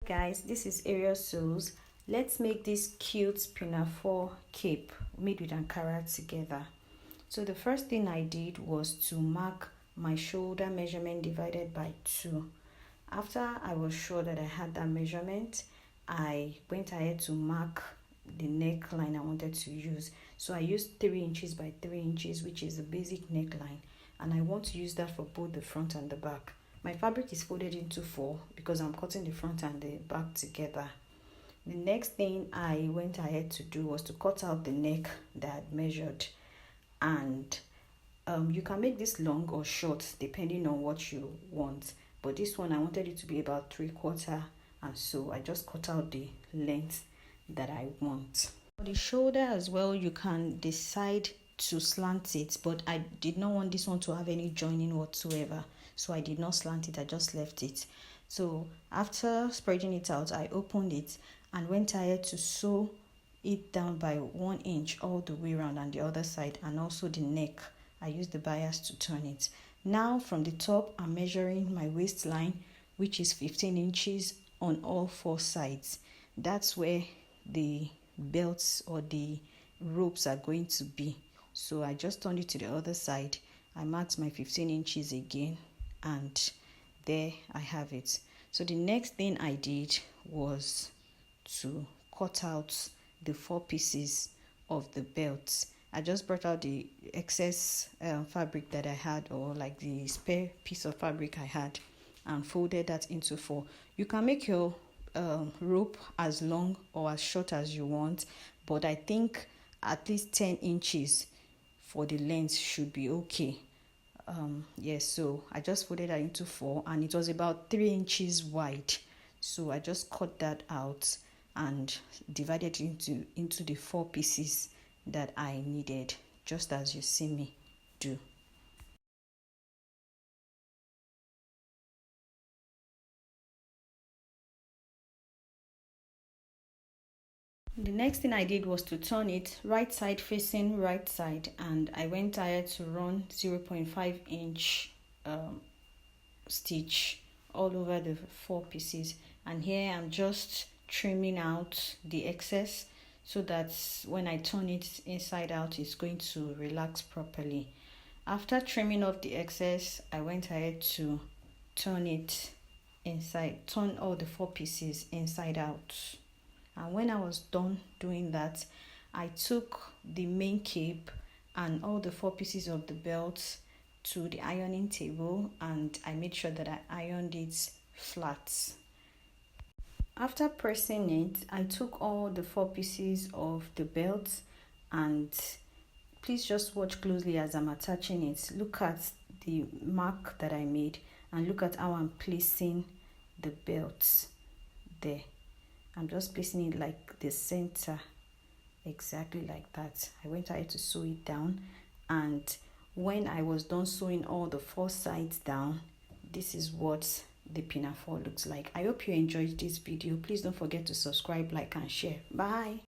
Guys, this is Arius Sews. Let's make this cute pinafore cape made with ankara together. So the first thing I did was to mark my shoulder measurement divided by 2. After I was sure that I had that measurement, I went ahead to mark the neckline I wanted to use. So I used 3 inches by 3 inches, which is the basic neckline, and I want to use that for both the front and the back. My fabric is folded into 4 because I'm cutting the front and the back together. The next thing I went ahead to do was to cut out the neck that I had measured, and you can make this long or short depending on what you want, but this one I wanted it to be about 3/4, and so I just cut out the length that I want. For the shoulder as well, you can decide to slant it, but I did not want this one to have any joining whatsoever, so I did not slant it. I just left it. So after spreading it out, I opened it and went ahead to sew it down by 1 inch all the way around on the other side, and also the neck. I used the bias to turn it. Now from the top, I'm measuring my waistline, which is 15 inches on all 4 sides. That's where the belts or the ropes are going to be. So I just turned it to the other side. I marked my 15 inches again, and there I have it. So the next thing I did was to cut out the 4 pieces of the belt. I just brought out the excess fabric that I had, or like the spare piece of fabric I had, and folded that into 4. You can make your rope as long or as short as you want, but I think at least 10 inches for the length should be okay. Yes, so I just folded that into 4, and it was about 3 inches wide. So I just cut that out and divided it into the 4 pieces that I needed, just as you see me do. The next thing I did was to turn it right side facing right side, and I went ahead to run 0.5 inch stitch all over the 4 pieces, and here I'm just trimming out the excess so that when I turn it inside out, it's going to relax properly. After trimming off the excess, I went ahead to turn it inside, turn all the 4 pieces inside out. And when I was done doing that, I took the main cape and all the 4 pieces of the belt to the ironing table, and I made sure that I ironed it flat. After pressing it, I took all the 4 pieces of the belt, and please just watch closely as I'm attaching it. Look at the mark that I made, and look at how I'm placing the belt there. I'm just placing it like the center, exactly like that. I went ahead to sew it down, and when I was done sewing all the 4 sides down, this is what the pinafore looks like. I hope you enjoyed this video. Please don't forget to subscribe, like, and share. Bye.